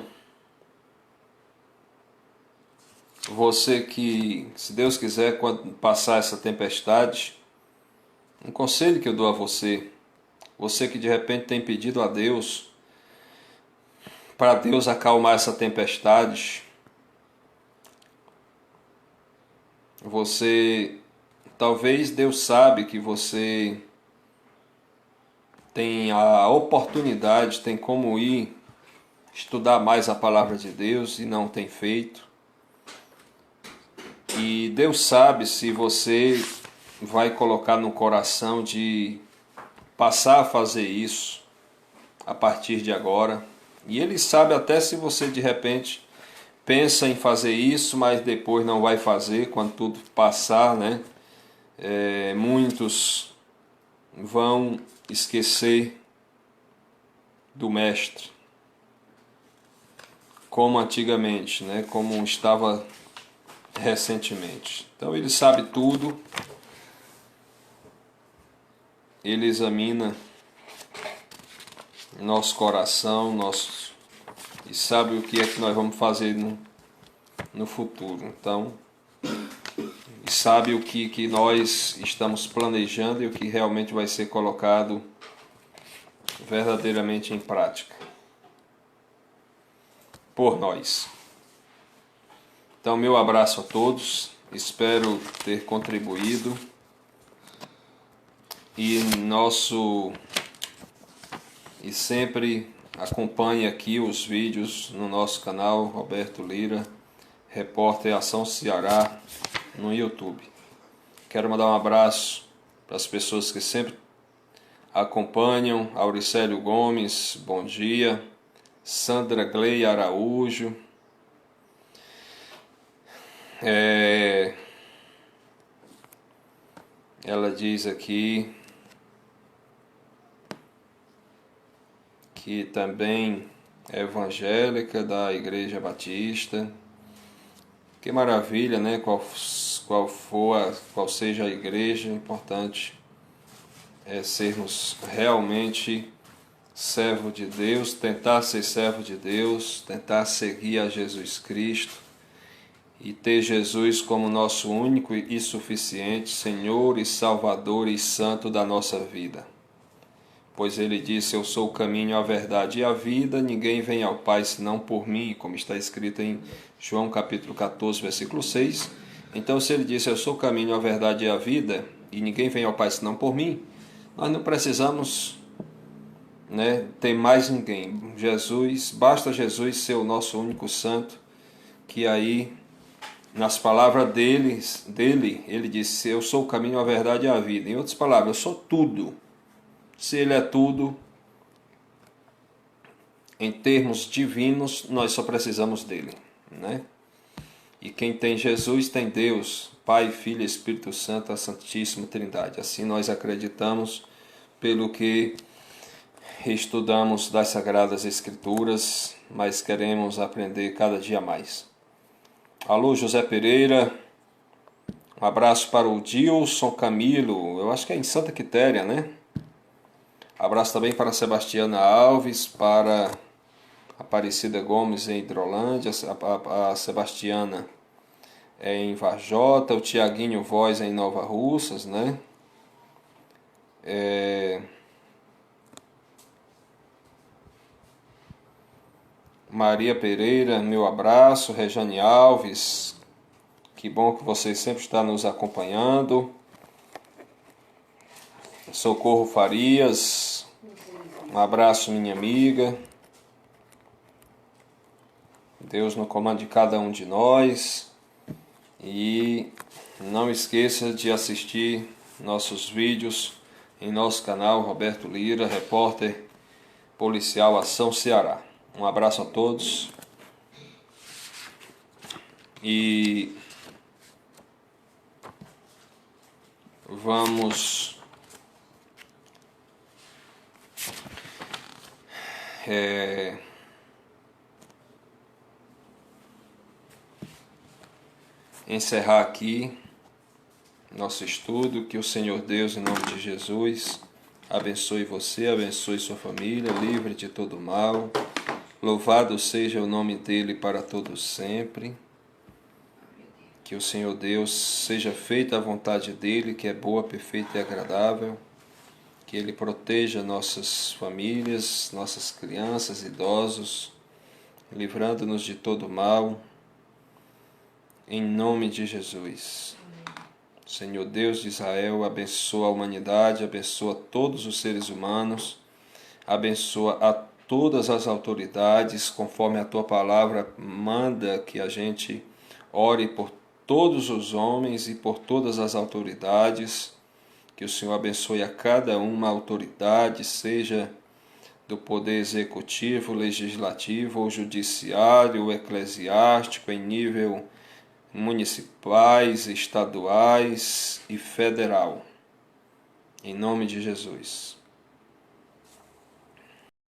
você que, se Deus quiser, quando passar essa tempestade, um conselho que eu dou a você, você que de repente tem pedido a Deus, para Deus acalmar essa tempestade, talvez Deus sabe que você tem a oportunidade, tem como ir estudar mais a palavra de Deus e não tem feito. E Deus sabe se você vai colocar no coração de passar a fazer isso a partir de agora. E Ele sabe até se você de repente pensa em fazer isso, mas depois não vai fazer quando tudo passar, né? Muitos vão esquecer do Mestre, como antigamente, né? Como estava recentemente. Então Ele sabe tudo, Ele examina nosso coração, e sabe o que é que nós vamos fazer no futuro. Então, e sabe o que nós estamos planejando e o que realmente vai ser colocado verdadeiramente em prática por nós. Então, meu abraço a todos, espero ter contribuído e sempre acompanhe aqui os vídeos no nosso canal Roberto Lira, Repórter Ação Ceará, no YouTube. Quero mandar um abraço para as pessoas que sempre acompanham: Auricélio Gomes, bom dia, Sandra Gley Araújo, ela diz aqui que também é evangélica da Igreja Batista. Que maravilha, né? Qual seja a igreja, importante é sermos realmente servo de Deus, tentar ser servo de Deus, tentar seguir a Jesus Cristo e ter Jesus como nosso único e suficiente Senhor e Salvador e Santo da nossa vida. Pois Ele disse: eu sou o caminho, a verdade e a vida, ninguém vem ao Pai senão por mim, como está escrito em João capítulo 14, versículo 6. Então, se Ele disse: eu sou o caminho, a verdade e a vida, e ninguém vem ao Pai senão por mim, nós não precisamos, né, ter mais ninguém. Basta Jesus ser o nosso único santo, que aí, nas palavras dele, Ele disse: eu sou o caminho, a verdade e a vida. Em outras palavras, eu sou tudo. Se Ele é tudo, em termos divinos, nós só precisamos dele, né? E quem tem Jesus tem Deus, Pai, Filho e Espírito Santo, a Santíssima Trindade. Assim nós acreditamos pelo que estudamos das Sagradas Escrituras, mas queremos aprender cada dia mais. Alô, José Pereira, um abraço para o Dilson Camilo, eu acho que é em Santa Quitéria, né? Abraço também para Sebastiana Alves, para Aparecida Gomes em Hidrolândia, a Sebastiana em Varjota, o Tiaguinho Voz em Nova Russas, né? Maria Pereira, meu abraço. Rejane Alves, que bom que você sempre está nos acompanhando. Socorro Farias, um abraço, minha amiga. Deus no comando de cada um de nós. E não esqueça de assistir nossos vídeos em nosso canal Roberto Lira, Repórter Policial Ação Ceará. Um abraço a todos. E vamos encerrar aqui nosso estudo. Que o Senhor Deus, em nome de Jesus, abençoe você, abençoe sua família, livre de todo mal. Louvado seja o nome dele para todos sempre. Que o Senhor Deus seja feita a vontade dele, que é boa, perfeita e agradável. Que ele proteja nossas famílias, nossas crianças, idosos, livrando-nos de todo mal. Em nome de Jesus. Senhor Deus de Israel, abençoa a humanidade, abençoa todos os seres humanos, abençoa a todas as autoridades, conforme a tua palavra manda que a gente ore por todos os homens e por todas as autoridades, que o Senhor abençoe a cada uma autoridade, seja do poder executivo, legislativo ou judiciário, ou eclesiástico, em nível municipais, estaduais e federal. Em nome de Jesus.